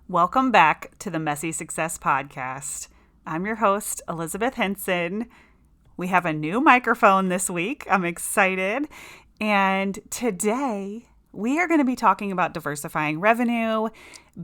Welcome back to the Messy Success Podcast. I'm your host, Elizabeth Henson. We have a new microphone this week. I'm excited. And today we are going to be talking about diversifying revenue,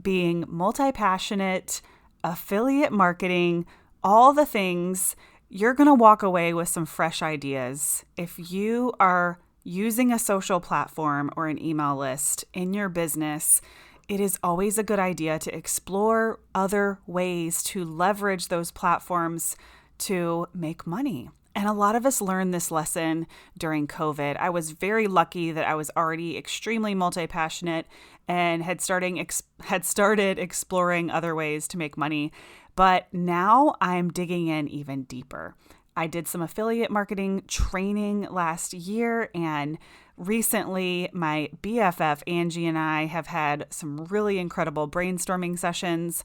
being multi-passionate, affiliate marketing, all the things. You're going to walk away with some fresh ideas. If you are using a social platform or an email list in your business, it is always a good idea to explore other ways to leverage those platforms to make money. And a lot of us learned this lesson during COVID. I was very lucky that I was already extremely multi-passionate and had started exploring other ways to make money. But now I'm digging in even deeper. I did some affiliate marketing training last year, and recently my BFF Angie and I have had some really incredible brainstorming sessions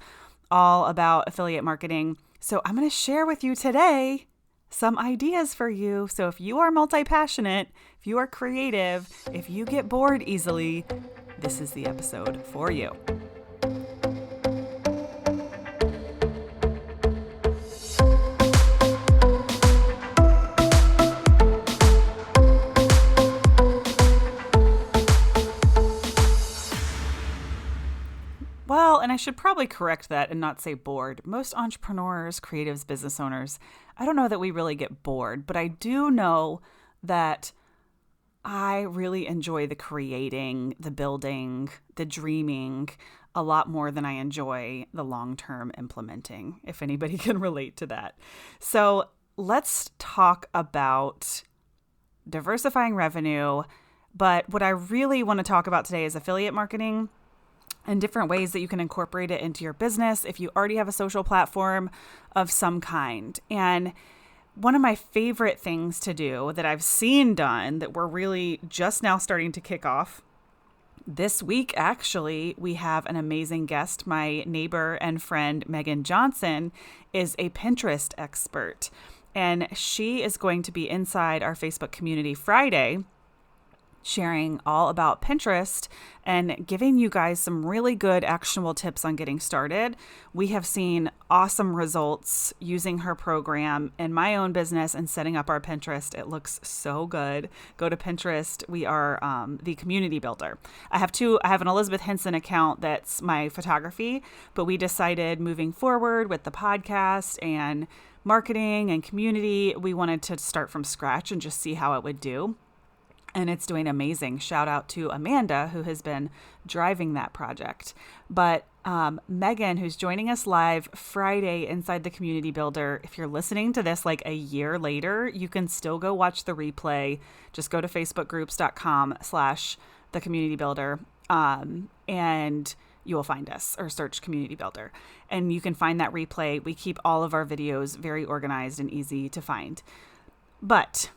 all about affiliate marketing. So I'm going to share with you today some ideas for you. So if you are multi-passionate, if you are creative, if you get bored easily, this is the episode for you. Well, and I should probably correct that and not say bored. Most entrepreneurs, creatives, business owners, I don't know that we really get bored, but I do know that I really enjoy the creating, the building, the dreaming a lot more than I enjoy the long-term implementing, if anybody can relate to that. So let's talk about diversifying revenue. But what I really want to talk about today is affiliate marketing and different ways that you can incorporate it into your business if you already have a social platform of some kind. And one of my favorite things to do that I've seen done that we're really just now starting to kick off this week, actually, we have an amazing guest. My neighbor and friend, Megan Johnson, is a Pinterest expert, and she is going to be inside our Facebook community Friday, sharing all about Pinterest and giving you guys some really good actionable tips on getting started. We have seen awesome results using her program in my own business and setting up our Pinterest. It looks so good. Go to Pinterest. We are the community builder. I have an Elizabeth Henson account that's my photography, but we decided moving forward with the podcast and marketing and community, we wanted to start from scratch and just see how it would do. And it's doing amazing. Shout out to Amanda, who has been driving that project. But Megan, who's joining us live Friday inside the Community Builder, if you're listening to this like a year later, you can still go watch the replay. Just go to facebookgroups.com/the Community Builder, and you will find us, or search Community Builder. And you can find that replay. We keep all of our videos very organized and easy to find. But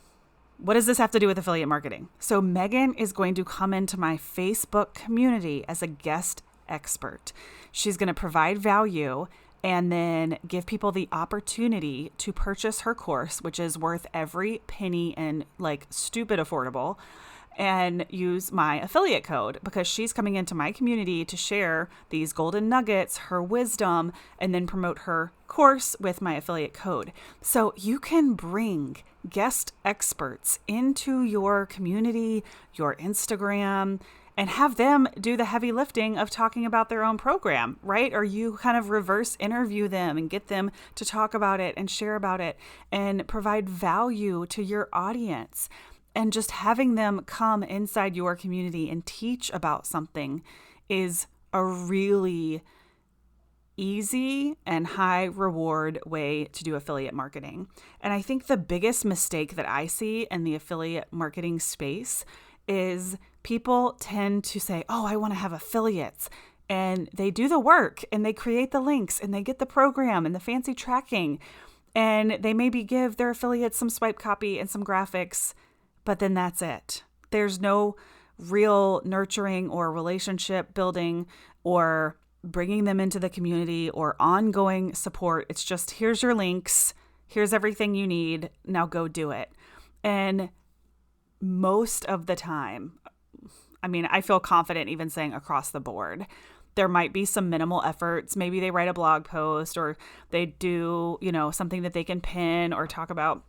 what does this have to do with affiliate marketing? So Megan is going to come into my Facebook community as a guest expert. She's going to provide value and then give people the opportunity to purchase her course, which is worth every penny and like stupid affordable, and use my affiliate code because she's coming into my community to share these golden nuggets, her wisdom, and then promote her course with my affiliate code. So you can bring guest experts into your community, your Instagram, and have them do the heavy lifting of talking about their own program, right? Or you kind of reverse interview them and get them to talk about it and share about it and provide value to your audience. And just having them come inside your community and teach about something is a really easy and high reward way to do affiliate marketing. And I think the biggest mistake that I see in the affiliate marketing space is people tend to say, oh, I want to have affiliates. And they do the work and they create the links and they get the program and the fancy tracking. And they maybe give their affiliates some swipe copy and some graphics, but then that's it. There's no real nurturing or relationship building or bringing them into the community or ongoing support. It's just, here's your links, here's everything you need, now go do it. And most of the time, I mean, I feel confident even saying across the board, There might be some minimal efforts. Maybe they write a blog post, or they do, something that they can pin or talk about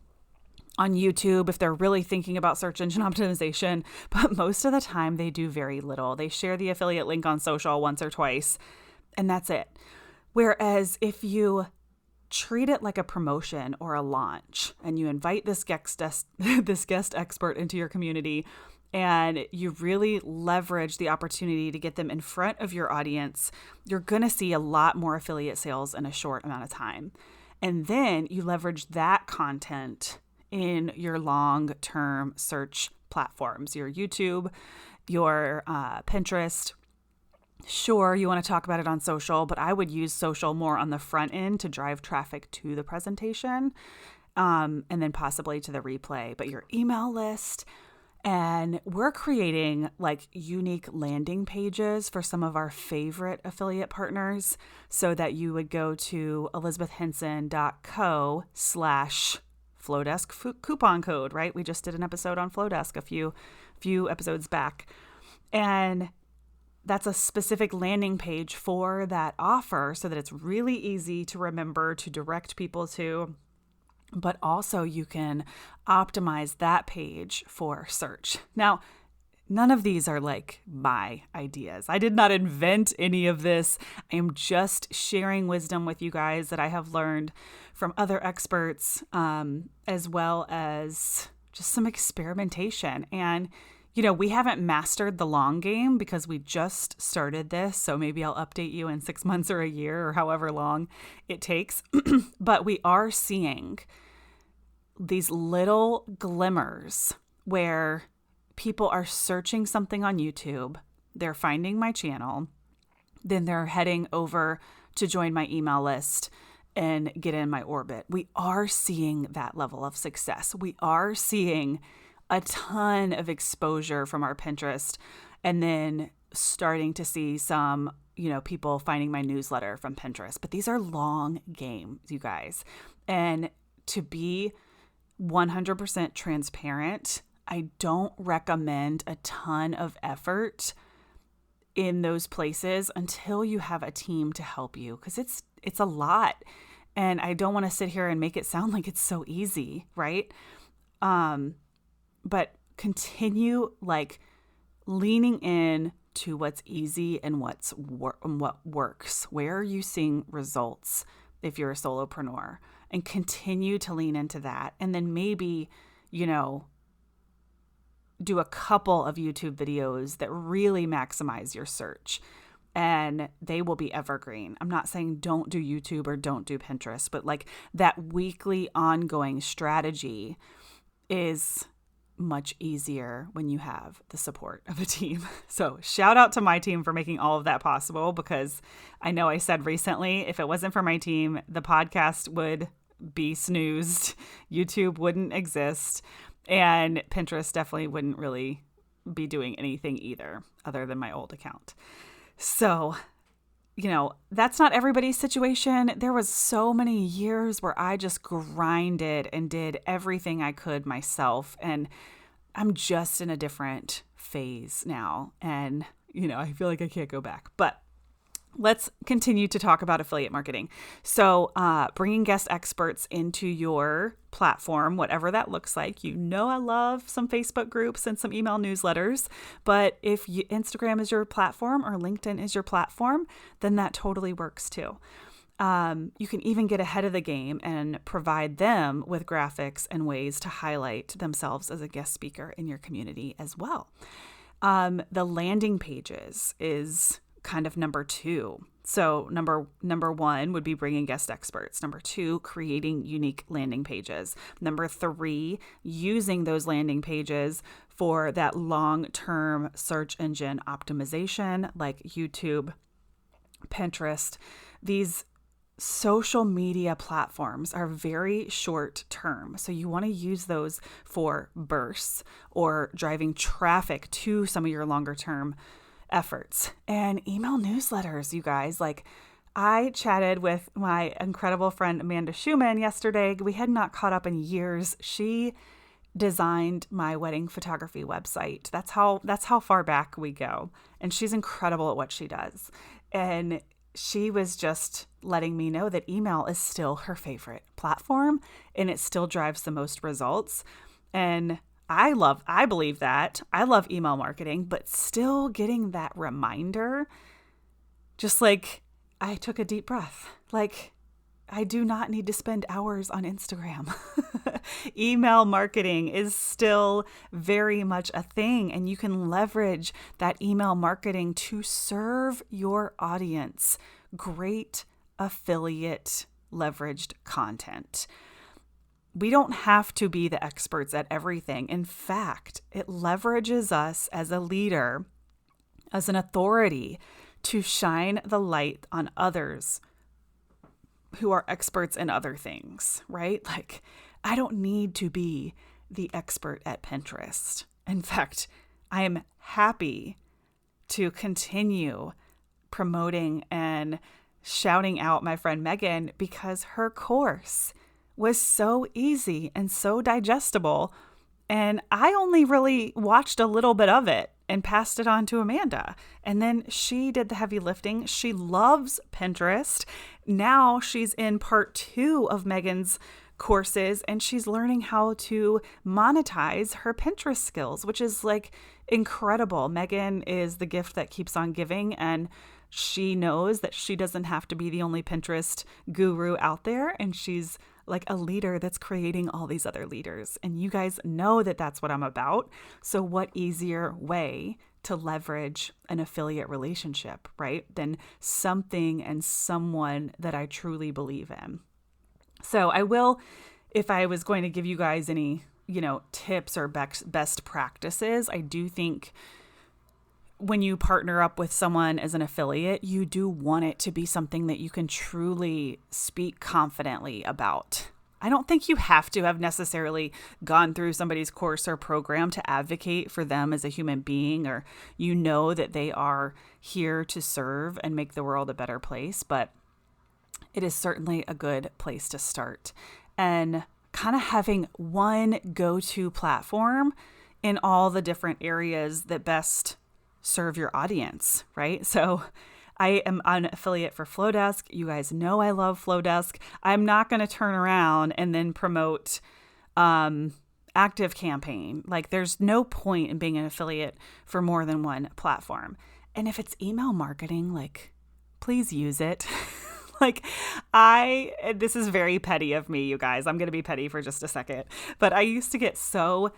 on YouTube if they're really thinking about search engine optimization. But most of the time they do very little. They share the affiliate link on social once or twice, and that's it. Whereas if you treat it like a promotion or a launch, and you invite this guest expert into your community, and you really leverage the opportunity to get them in front of your audience, you're going to see a lot more affiliate sales in a short amount of time. And then you leverage that content in your long-term search platforms, your YouTube, your Pinterest. Sure, you want to talk about it on social, but I would use social more on the front end to drive traffic to the presentation, and then possibly to the replay. But your email list, and we're creating like unique landing pages for some of our favorite affiliate partners, so that you would go to elizabethhenson.co/Flowdesk coupon code, right? We just did an episode on Flowdesk a few episodes back. And that's a specific landing page for that offer, so that it's really easy to remember to direct people to. But also you can optimize that page for search. Now, none of these are like my ideas. I did not invent any of this. I am just sharing wisdom with you guys that I have learned from other experts, as well as just some experimentation. And we haven't mastered the long game because we just started this. So maybe I'll update you in 6 months or a year or however long it takes. But we are seeing these little glimmers where people are searching something on YouTube. They're finding my channel. Then they're heading over to join my email list and get in my orbit. We are seeing that level of success. We are seeing a ton of exposure from our Pinterest, and then starting to see some, people finding my newsletter from Pinterest. But these are long games, you guys. And to be 100% transparent, I don't recommend a ton of effort in those places until you have a team to help you, because it's a lot. And I don't want to sit here and make it sound like it's so easy, right? But continue like leaning in to what's easy and what works. Where are you seeing results if you're a solopreneur? And continue to lean into that. And then maybe, do a couple of YouTube videos that really maximize your search, and they will be evergreen. I'm not saying don't do YouTube or don't do Pinterest, but like that weekly ongoing strategy is much easier when you have the support of a team. So shout out to my team for making all of that possible, because I know I said recently, if it wasn't for my team, the podcast would be snoozed, YouTube wouldn't exist, and Pinterest definitely wouldn't really be doing anything either, other than my old account. So, that's not everybody's situation. There was so many years where I just grinded and did everything I could myself. And I'm just in a different phase now. And, I feel like I can't go back. But let's continue to talk about affiliate marketing. So bringing guest experts into your platform, whatever that looks like. I love some Facebook groups and some email newsletters, but if Instagram is your platform or LinkedIn is your platform, then that totally works too. You can even get ahead of the game and provide them with graphics and ways to highlight themselves as a guest speaker in your community as well. The landing pages is kind of number two. So number one would be bringing guest experts. Number two, creating unique landing pages. Number three, using those landing pages for that long-term search engine optimization like YouTube, Pinterest. These social media platforms are very short term. So you want to use those for bursts or driving traffic to some of your longer term efforts. And email newsletters, you guys. Like, I chatted with my incredible friend Amanda Schumann yesterday. We had not caught up in years. She designed my wedding photography website. That's how far back we go. And she's incredible at what she does. And she was just letting me know that email is still her favorite platform and it still drives the most results. And I believe that. I love email marketing, but still getting that reminder, just like I took a deep breath. Like, I do not need to spend hours on Instagram. Email marketing is still very much a thing, and you can leverage that email marketing to serve your audience. Great affiliate leveraged content. We don't have to be the experts at everything. In fact, it leverages us as a leader, as an authority, to shine the light on others who are experts in other things, right? Like, I don't need to be the expert at Pinterest. In fact, I am happy to continue promoting and shouting out my friend Megan because her course was so easy and so digestible. And I only really watched a little bit of it and passed it on to Amanda. And then she did the heavy lifting. She loves Pinterest. Now she's in part 2 of Megan's courses and she's learning how to monetize her Pinterest skills, which is like incredible. Megan is the gift that keeps on giving, and she knows that she doesn't have to be the only Pinterest guru out there, and she's like a leader that's creating all these other leaders. And you guys know that that's what I'm about. So what easier way to leverage an affiliate relationship, right, than something and someone that I truly believe in. So I will, if I was going to give you guys any, tips or best practices, I do think when you partner up with someone as an affiliate, you do want it to be something that you can truly speak confidently about. I don't think you have to have necessarily gone through somebody's course or program to advocate for them as a human being, or that they are here to serve and make the world a better place, but it is certainly a good place to start. And kind of having one go-to platform in all the different areas that best serve your audience, right? So I am an affiliate for Flowdesk. You guys know I love Flowdesk. I'm not going to turn around and then promote ActiveCampaign. Like, there's no point in being an affiliate for more than one platform. And if it's email marketing, like, please use it. This is very petty of me, you guys. I'm going to be petty for just a second. But I used to get so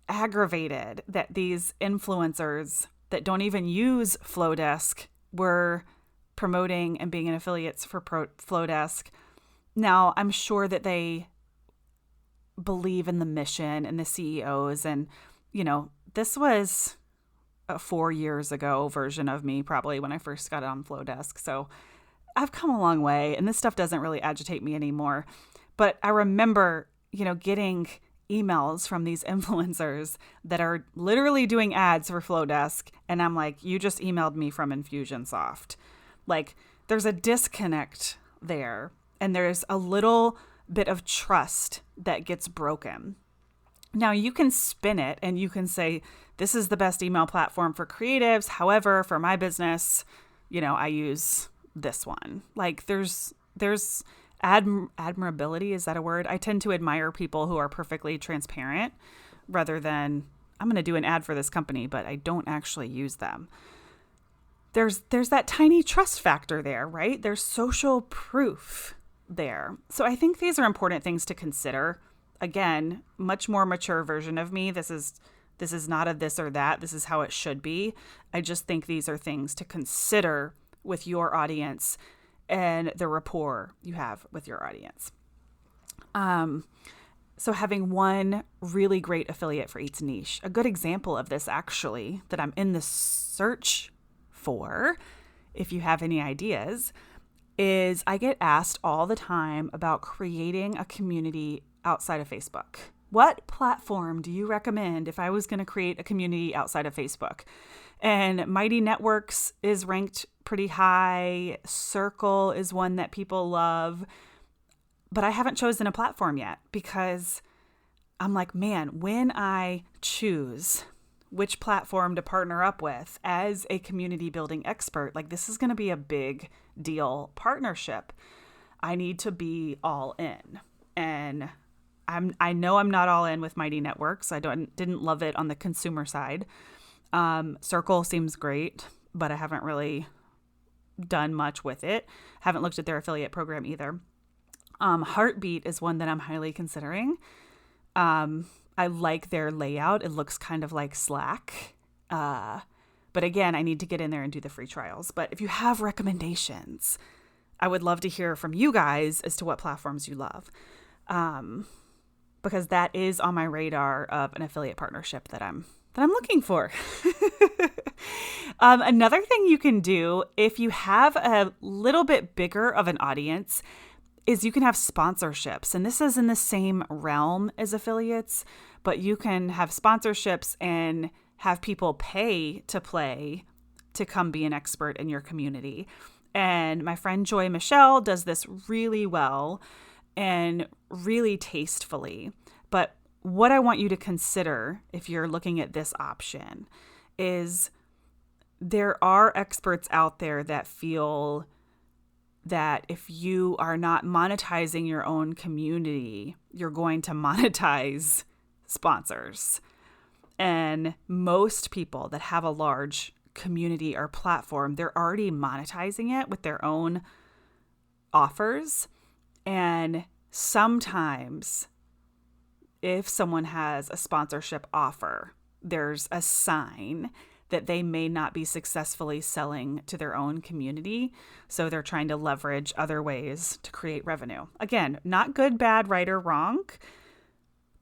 aggravated that these influencers that don't even use Flowdesk were promoting and being an affiliates for Flowdesk. Now, I'm sure that they believe in the mission and the CEOs. And, this was a 4 years ago version of me, probably when I first got on Flowdesk. So I've come a long way, and this stuff doesn't really agitate me anymore. But I remember, getting emails from these influencers that are literally doing ads for Flowdesk. And I'm like, you just emailed me from Infusionsoft. Like, there's a disconnect there, and there's a little bit of trust that gets broken. Now, you can spin it and you can say, this is the best email platform for creatives. However, for my business, I use this one. Like, there's admirability, is that a word? I tend to admire people who are perfectly transparent rather than, I'm going to do an ad for this company, but I don't actually use them. There's that tiny trust factor there, right? There's social proof there. So I think these are important things to consider. Again, much more mature version of me. This is not a this or that. This is how it should be. I just think these are things to consider with your audience and the rapport you have with your audience. So having one really great affiliate for each niche. A good example of this, actually, that I'm in the search for, if you have any ideas, is I get asked all the time about creating a community outside of Facebook. What platform do you recommend if I was going to create a community outside of Facebook? And Mighty Networks is ranked pretty high. Circle is one that people love. But I haven't chosen a platform yet because I'm like, man, when I choose which platform to partner up with as a community building expert. Like, this is going to be a big deal partnership. I need to be all in. And I know I'm not all in with Mighty Networks. I didn't love it on the consumer side. Circle seems great, but I haven't really done much with it. Haven't looked at their affiliate program either. Heartbeat is one that I'm highly considering. I like their layout. It looks kind of like Slack. But again, I need to get in there and do the free trials. But if you have recommendations, I would love to hear from you guys as to what platforms you love. Because that is on my radar of an affiliate partnership that I'm looking for. Another thing you can do if you have a little bit bigger of an audience is you can have sponsorships. And this is in the same realm as affiliates, but you can have sponsorships and have people pay to play to come be an expert in your community. And my friend Joy Michelle does this really well and really tastefully. But what I want you to consider if you're looking at this option is there are experts out there that feel that if you are not monetizing your own community, you're going to monetize sponsors. And most people that have a large community or platform, they're already monetizing it with their own offers. And sometimes if someone has a sponsorship offer, there's a sign that they may not be successfully selling to their own community. So they're trying to leverage other ways to create revenue. Again, not good, bad, right, or wrong,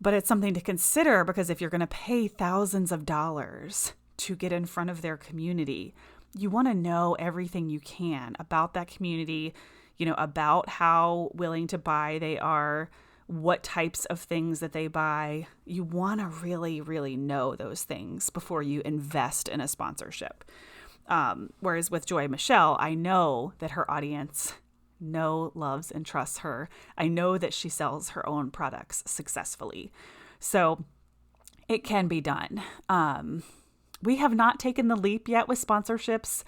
but it's something to consider because if you're going to pay thousands of dollars to get in front of their community, you want to know everything you can about that community, about how willing to buy they are, what types of things that they buy. You want to really, really know those things before you invest in a sponsorship. Whereas with Joy Michelle, I know that her audience loves, and trusts her. I know that she sells her own products successfully. So it can be done. We have not taken the leap yet with sponsorships.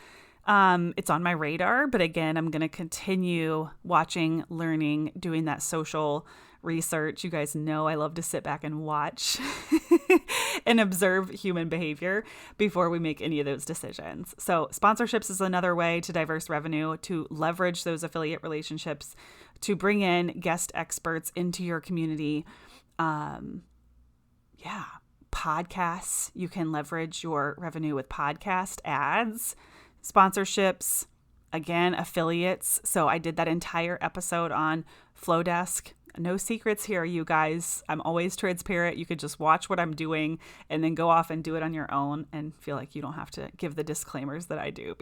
It's on my radar, but again, I'm going to continue watching, learning, doing that social research. You guys know I love to sit back and watch and observe human behavior before we make any of those decisions. So sponsorships is another way to diverse revenue, to leverage those affiliate relationships, to bring in guest experts into your community. Podcasts, you can leverage your revenue with podcast ads, sponsorships, again, affiliates. So I did that entire episode on Flowdesk. No secrets here, you guys. I'm always transparent. You could just watch what I'm doing and then go off and do it on your own and feel like you don't have to give the disclaimers that I do.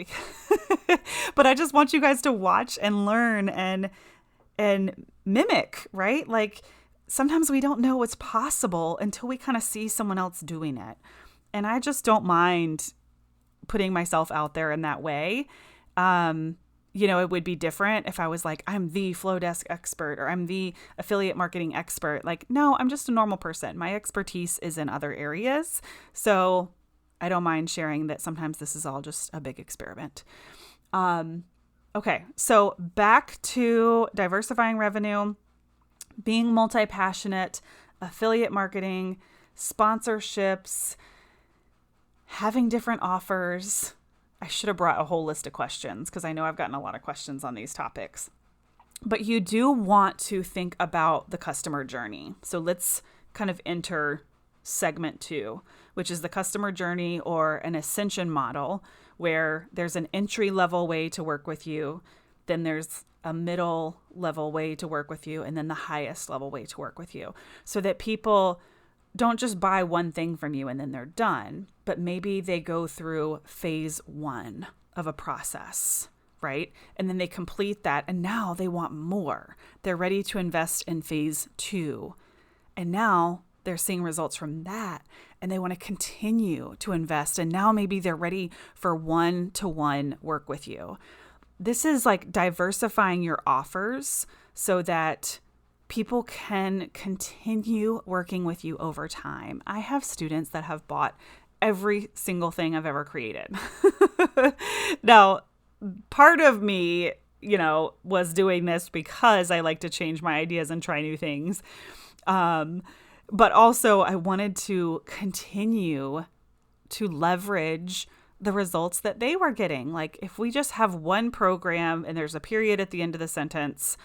But I just want you guys to watch and learn and mimic, right? Like sometimes we don't know what's possible until we kind of see someone else doing it. And I just don't mind putting myself out there in that way. It would be different if I was like, I'm the Flowdesk expert or I'm the affiliate marketing expert. Like, no, I'm just a normal person. My expertise is in other areas. So I don't mind sharing that sometimes this is all just a big experiment. Okay, so back to diversifying revenue, being multi-passionate, affiliate marketing, sponsorships, having different offers. I should have brought a whole list of questions because I know I've gotten a lot of questions on these topics. But you do want to think about the customer journey. So let's kind of enter segment 2, which is the customer journey or an ascension model where there's an entry level way to work with you. Then there's a middle level way to work with you, and then the highest level way to work with you, so that people don't just buy one thing from you and then they're done, but maybe they go through phase 1 of a process, right? And then they complete that and now they want more. They're ready to invest in phase 2. And now they're seeing results from that and they want to continue to invest. And now maybe they're ready for one-to-one work with you. This is like diversifying your offers so that people can continue working with you over time. I have students that have bought every single thing I've ever created. Now, part of me, was doing this because I like to change my ideas and try new things. But also I wanted to continue to leverage the results that they were getting. Like if we just have one program and there's a period at the end of the sentence,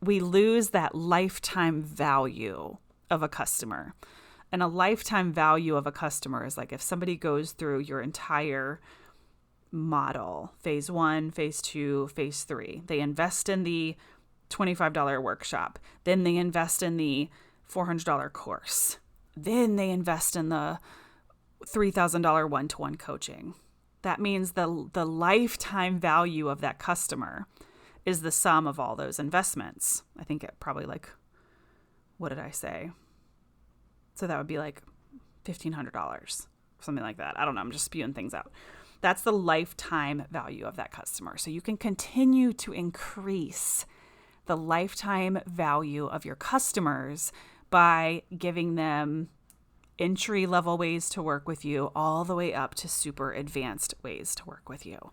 we lose that lifetime value of a customer. And a lifetime value of a customer is like if somebody goes through your entire model, phase 1, phase 2, phase 3, they invest in the $25 workshop, then they invest in the $400 course, then they invest in the $3,000 one-to-one coaching. That means the lifetime value of that customer is the sum of all those investments. I think it probably what did I say? So that would be like $1,500, something like that. I don't know. I'm just spewing things out. That's the lifetime value of that customer. So you can continue to increase the lifetime value of your customers by giving them entry-level ways to work with you all the way up to super advanced ways to work with you.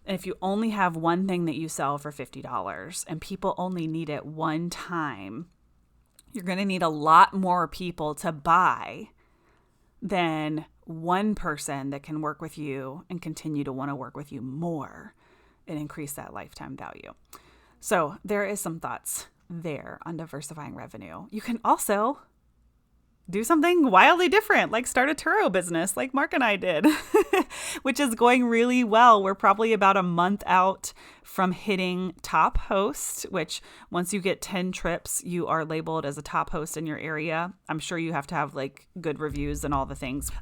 And if you only have one thing that you sell for $50 and people only need it one time, you're going to need a lot more people to buy than one person that can work with you and continue to want to work with you more and increase that lifetime value. So there is some thoughts there on diversifying revenue. You can also do something wildly different, like start a Turo business like Mark and I did, which is going really well. We're probably about a month out from hitting top host, which once you get 10 trips, you are labeled as a top host in your area. I'm sure you have to have good reviews and all the things.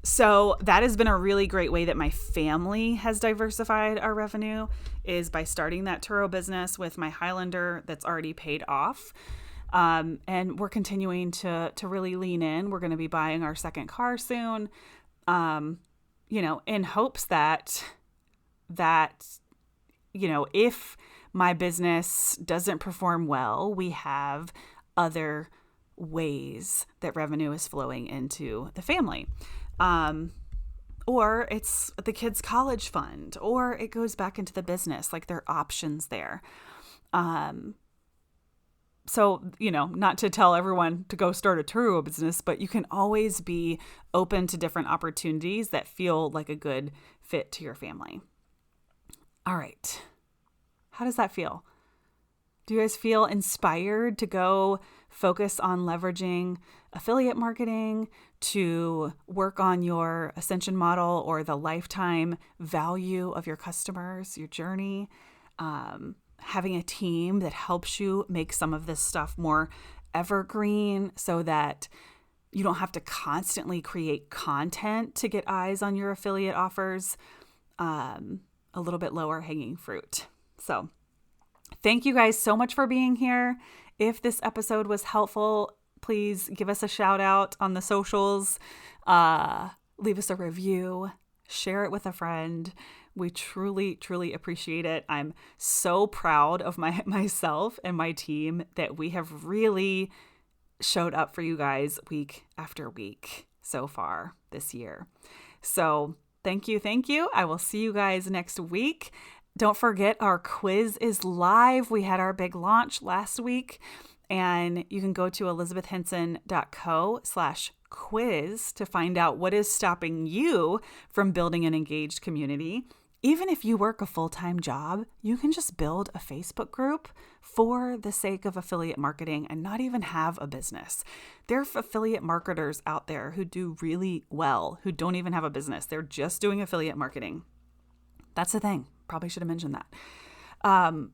So that has been a really great way that my family has diversified our revenue is by starting that Turo business with my Highlander that's already paid off. And we're continuing to really lean in. We're going to be buying our second car soon, in hopes that, if my business doesn't perform well, we have other ways that revenue is flowing into the family. Or it's the kids' college fund, or it goes back into the business. There are options there. So, not to tell everyone to go start a Turo business, but you can always be open to different opportunities that feel like a good fit to your family. All right. How does that feel? Do you guys feel inspired to go focus on leveraging affiliate marketing to work on your ascension model or the lifetime value of your customers, your journey? Having a team that helps you make some of this stuff more evergreen so that you don't have to constantly create content to get eyes on your affiliate offers, a little bit lower hanging fruit. So thank you guys so much for being here. If this episode was helpful, please give us a shout out on the socials, leave us a review, share it with a friend. We truly, truly appreciate it. I'm so proud of myself and my team that we have really showed up for you guys week after week so far this year. So thank you. Thank you. I will see you guys next week. Don't forget our quiz is live. We had our big launch last week, and you can go to elizabethhenson.co/quiz to find out what is stopping you from building an engaged community. Even if you work a full-time job, you can just build a Facebook group for the sake of affiliate marketing and not even have a business. There are affiliate marketers out there who do really well, who don't even have a business. They're just doing affiliate marketing. That's the thing. Probably should have mentioned that.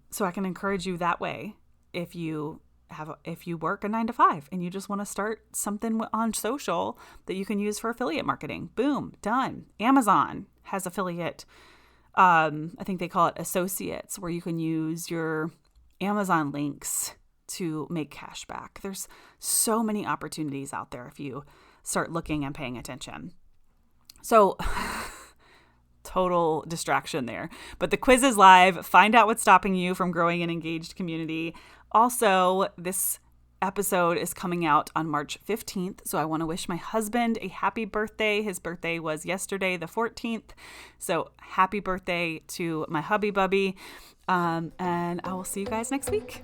So I can encourage you that way. If you work a 9-to-5 and you just want to start something on social that you can use for affiliate marketing, boom, done. Amazon has affiliate, I think they call it associates, where you can use your Amazon links to make cash back. There's so many opportunities out there if you start looking and paying attention. So total distraction there. But the quiz is live. Find out what's stopping you from growing an engaged community. Also, this episode is coming out on March 15th. So I want to wish my husband a happy birthday. His birthday was yesterday, the 14th. So happy birthday to my hubby bubby. And I will see you guys next week.